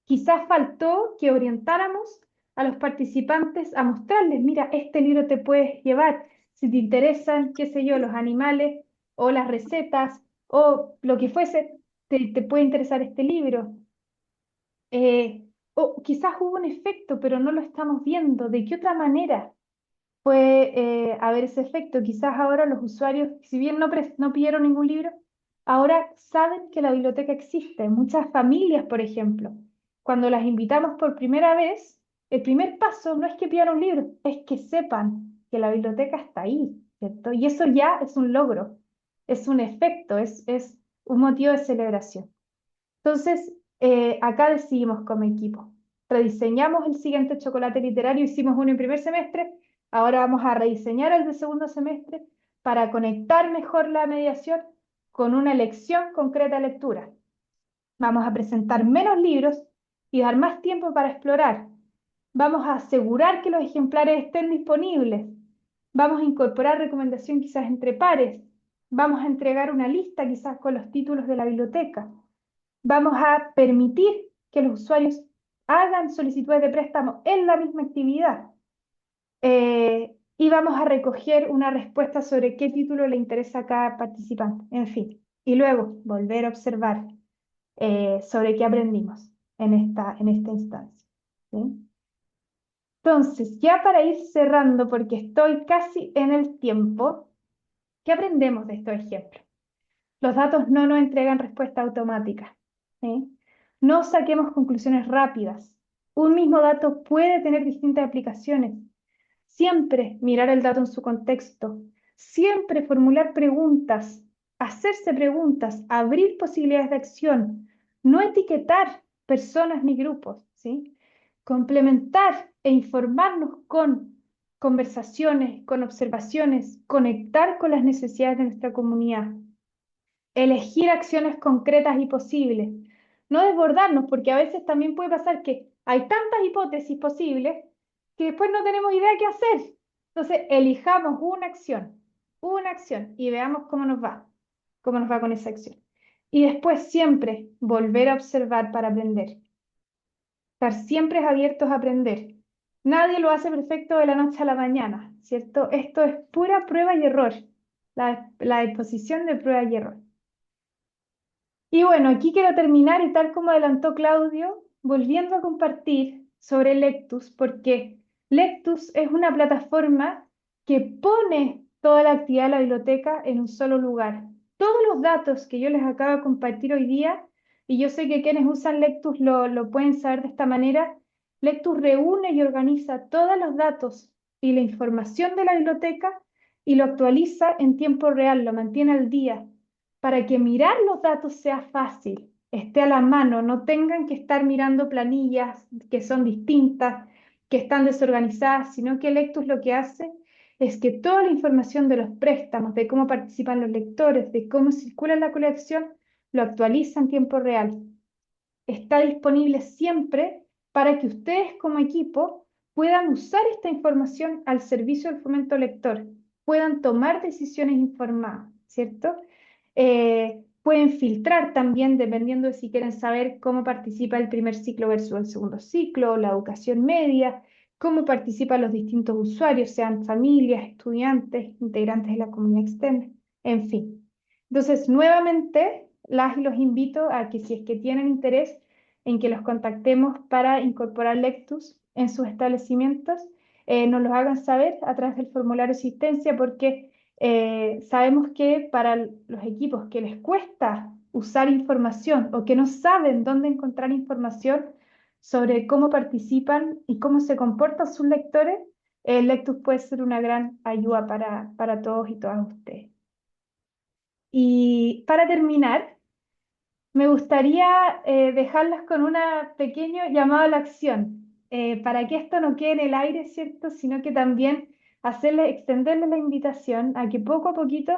Quizás faltó que orientáramos a los participantes a mostrarles, mira, este libro te puedes llevar si te interesan, qué sé yo, los animales o las recetas o lo que fuese, te puede interesar este libro. O quizás hubo un efecto, pero no lo estamos viendo. ¿De qué otra manera puede haber ese efecto? Quizás ahora los usuarios, si bien no pidieron ningún libro, ahora saben que la biblioteca existe. Muchas familias, por ejemplo, cuando las invitamos por primera vez, el primer paso no es que pidan un libro, es que sepan que la biblioteca está ahí, ¿cierto? Y eso ya es un logro, es un efecto, es un motivo de celebración. Entonces, acá decidimos como equipo. Rediseñamos el siguiente chocolate literario, hicimos uno en primer semestre, ahora vamos a rediseñar el de segundo semestre para conectar mejor la mediación con una elección concreta de lectura. Vamos a presentar menos libros y dar más tiempo para explorar. Vamos a asegurar que los ejemplares estén disponibles. Vamos a incorporar recomendación quizás entre pares. Vamos a entregar una lista quizás con los títulos de la biblioteca. Vamos a permitir que los usuarios hagan solicitudes de préstamo en la misma actividad. Y vamos a recoger una respuesta sobre qué título le interesa a cada participante. En fin, y luego volver a observar sobre qué aprendimos en esta instancia. ¿Sí? Entonces, ya para ir cerrando, porque estoy casi en el tiempo, ¿qué aprendemos de estos ejemplos? Los datos no nos entregan respuesta automática. ¿Sí? No saquemos conclusiones rápidas. Un mismo dato puede tener distintas aplicaciones. Siempre mirar el dato en su contexto. Siempre formular preguntas, hacerse preguntas, abrir posibilidades de acción. No etiquetar personas ni grupos, ¿sí? Complementar e informarnos con conversaciones, con observaciones, conectar con las necesidades de nuestra comunidad. Elegir acciones concretas y posibles. No desbordarnos, porque a veces también puede pasar que hay tantas hipótesis posibles que después no tenemos idea qué hacer. Entonces, elijamos una acción y veamos cómo nos va con esa acción. Y después siempre volver a observar para aprender. Estar siempre abiertos a aprender. Nadie lo hace perfecto de la noche a la mañana, ¿cierto? Esto es pura prueba y error, la exposición de prueba y error. Y bueno, aquí quiero terminar y tal como adelantó Claudio, volviendo a compartir sobre Lectus, porque Lectus es una plataforma que pone toda la actividad de la biblioteca en un solo lugar. Todos los datos que yo les acabo de compartir hoy día, y yo sé que quienes usan Lectus lo pueden saber de esta manera, Lectus reúne y organiza todos los datos y la información de la biblioteca y lo actualiza en tiempo real, lo mantiene al día para que mirar los datos sea fácil, esté a la mano, no tengan que estar mirando planillas que son distintas, que están desorganizadas, sino que Lectus lo que hace es que toda la información de los préstamos, de cómo participan los lectores, de cómo circula la colección, lo actualiza en tiempo real. Está disponible siempre para que ustedes como equipo puedan usar esta información al servicio del fomento lector, puedan tomar decisiones informadas, ¿cierto? Pueden filtrar también dependiendo de si quieren saber cómo participa el primer ciclo versus el segundo ciclo, la educación media, cómo participan los distintos usuarios, sean familias, estudiantes, integrantes de la comunidad externa, en fin. Entonces, nuevamente, las y los invito a que si es que tienen interés en que los contactemos para incorporar Lectus en sus establecimientos, nos los hagan saber a través del formulario de asistencia porque sabemos que para los equipos que les cuesta usar información o que no saben dónde encontrar información sobre cómo participan y cómo se comportan sus lectores, Lectus puede ser una gran ayuda para todos y todas ustedes. Y para terminar, me gustaría dejarlas con un pequeño llamado a la acción, para que esto no quede en el aire, ¿cierto? Sino que también extenderles la invitación a que poco a poquito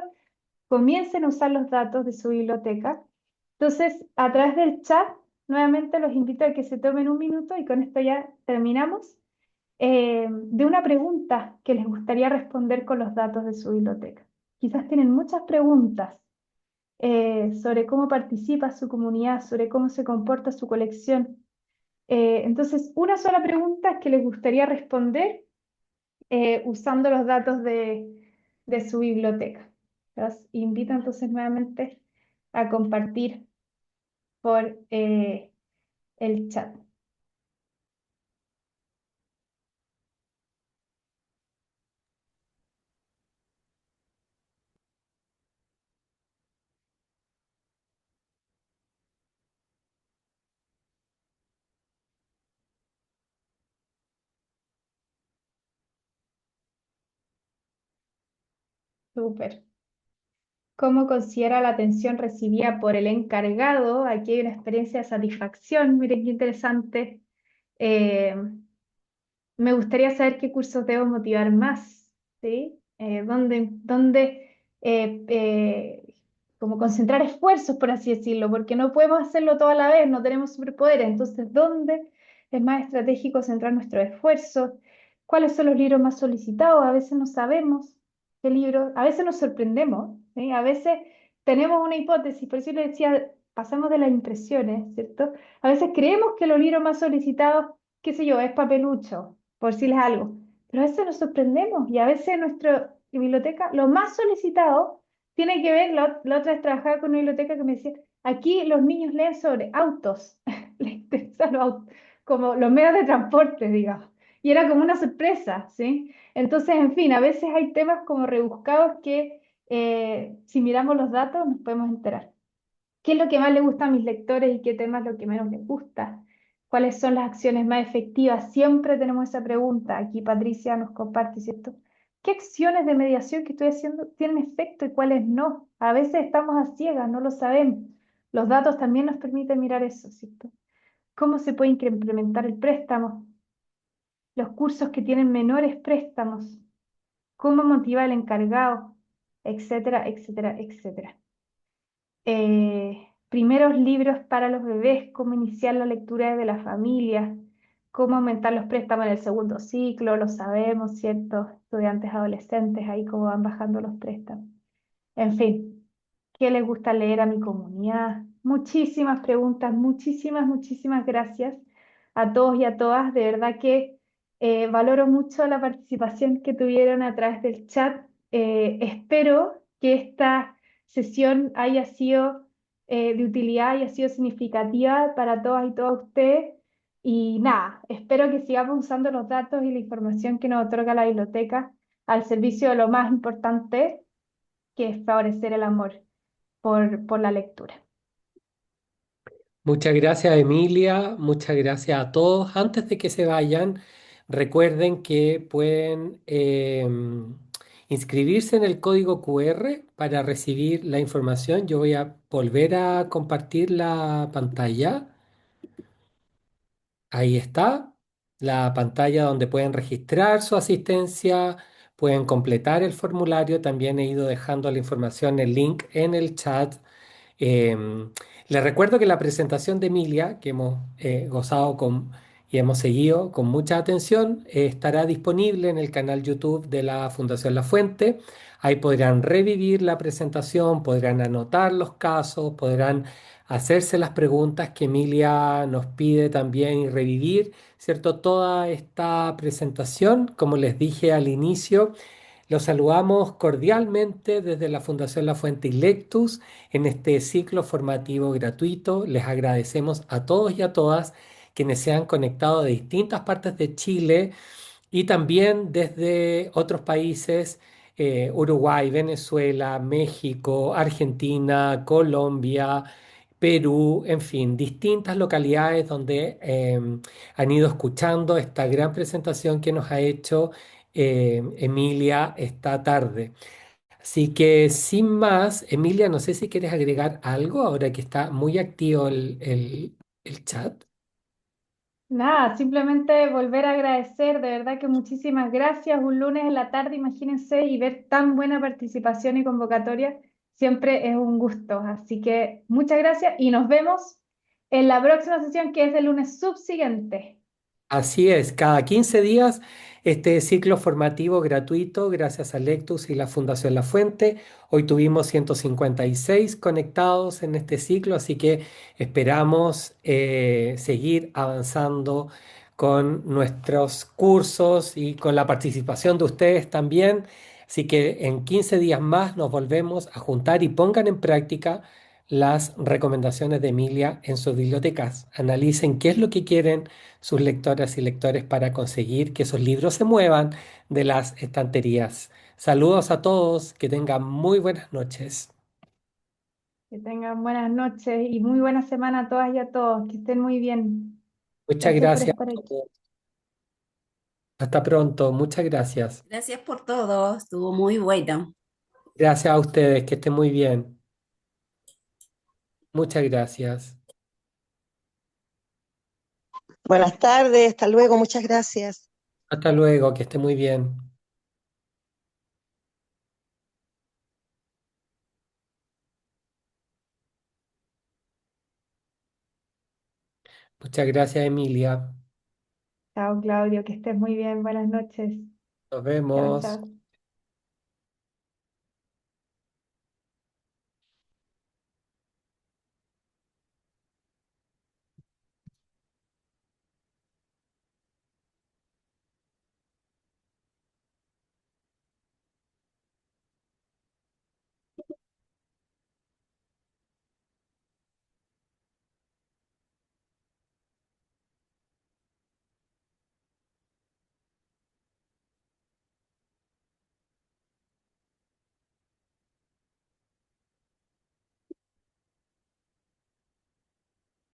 comiencen a usar los datos de su biblioteca. Entonces, a través del chat, nuevamente los invito a que se tomen un minuto y con esto ya terminamos, de una pregunta que les gustaría responder con los datos de su biblioteca. Quizás tienen muchas preguntas sobre cómo participa su comunidad, sobre cómo se comporta su colección. Entonces, una sola pregunta que les gustaría responder usando los datos de su biblioteca. Los invito entonces nuevamente a compartir por el chat. Súper. ¿Cómo considera la atención recibida por el encargado? Aquí hay una experiencia de satisfacción. Miren qué interesante. Eh, Me gustaría saber qué cursos debo motivar más, ¿sí? Como concentrar esfuerzos, por así decirlo, porque no podemos hacerlo toda la vez, no tenemos superpoderes. Entonces, ¿dónde es más estratégico centrar nuestros esfuerzos, cuáles son los libros más solicitados, a veces no sabemos qué libros, a veces nos sorprendemos, ¿sí? A veces tenemos una hipótesis, por eso le decía, pasamos de las impresiones, ¿cierto? A veces creemos que los libros más solicitados, qué sé yo, es papelucho, por decirles algo, pero a veces nos sorprendemos y a veces en nuestra biblioteca lo más solicitado tiene que ver, la otra vez trabajaba con una biblioteca que me decía, aquí los niños leen sobre autos, les interesan los autos, como los medios de transporte, digamos. Y era como una sorpresa, ¿sí? Entonces, en fin, a veces hay temas como rebuscados que si miramos los datos nos podemos enterar. ¿Qué es lo que más le gusta a mis lectores y qué tema es lo que menos les gusta? ¿Cuáles son las acciones más efectivas? Siempre tenemos esa pregunta. Aquí Patricia nos comparte, ¿cierto? ¿Qué acciones de mediación que estoy haciendo tienen efecto y cuáles no? A veces estamos a ciegas, no lo sabemos. Los datos también nos permiten mirar eso, ¿cierto? ¿Cómo se puede implementar el préstamo? Los cursos que tienen menores préstamos. ¿Cómo motivar al encargado? Etcétera, etcétera, etcétera. Primeros libros para los bebés, cómo iniciar la lectura desde la familia, cómo aumentar los préstamos en el segundo ciclo, lo sabemos, ¿cierto? Estudiantes adolescentes, ahí cómo van bajando los préstamos. En fin, ¿qué les gusta leer a mi comunidad? Muchísimas preguntas, muchísimas gracias a todos y a todas. De verdad que valoro mucho la participación que tuvieron a través del chat. Espero que esta sesión haya sido de utilidad, haya sido significativa para todas y todos ustedes. Y nada, espero que sigamos usando los datos y la información que nos otorga la biblioteca al servicio de lo más importante, que es favorecer el amor por la lectura. Muchas gracias, Emilia. Muchas gracias a todos. Antes de que se vayan, recuerden que pueden inscribirse en el código QR para recibir la información. Yo voy a volver a compartir la pantalla. Ahí está, la pantalla donde pueden registrar su asistencia, pueden completar el formulario. También he ido dejando la información, el link en el chat. Em, Les recuerdo que la presentación de Emilia, que hemos gozado con y hemos seguido con mucha atención, estará disponible en el canal YouTube de la Fundación La Fuente. Ahí podrán revivir la presentación, podrán anotar los casos, podrán hacerse las preguntas que Emilia nos pide también y revivir, ¿cierto? Toda esta presentación, como les dije al inicio. Los saludamos cordialmente desde la Fundación La Fuente Ilectus en este ciclo formativo gratuito. Les agradecemos a todos y a todas quienes se han conectado de distintas partes de Chile y también desde otros países, Uruguay, Venezuela, México, Argentina, Colombia, Perú, en fin, distintas localidades donde han ido escuchando esta gran presentación que nos ha hecho Emilia esta tarde. Así que sin más, Emilia, no sé si quieres agregar algo ahora que está muy activo el chat. Nada, simplemente volver a agradecer, de verdad que muchísimas gracias. Un lunes en la tarde, imagínense, y ver tan buena participación y convocatoria, siempre es un gusto. Así que muchas gracias y nos vemos en la próxima sesión que es el lunes subsiguiente. Así es, cada 15 días este ciclo formativo gratuito gracias a Lectus y la Fundación La Fuente. Hoy tuvimos 156 conectados en este ciclo, así que esperamos seguir avanzando con nuestros cursos y con la participación de ustedes también. Así que en 15 días más nos volvemos a juntar y pongan en práctica las recomendaciones de Emilia en sus bibliotecas. Analicen qué es lo que quieren sus lectoras y lectores para conseguir que esos libros se muevan de las estanterías. Saludos a todos, que tengan muy buenas noches. Que tengan buenas noches y muy buena semana a todas y a todos. Que estén muy bien. Muchas Gracias por gracias estar a aquí. todos. Hasta pronto, muchas gracias. Gracias por todo, estuvo muy bueno. Gracias a ustedes, que estén muy bien. Muchas gracias. Buenas tardes, hasta luego, muchas gracias. Hasta luego, que esté muy bien. Muchas gracias, Emilia. Chao, Claudio, que estés muy bien. Buenas noches. Nos Chao, vemos. chao.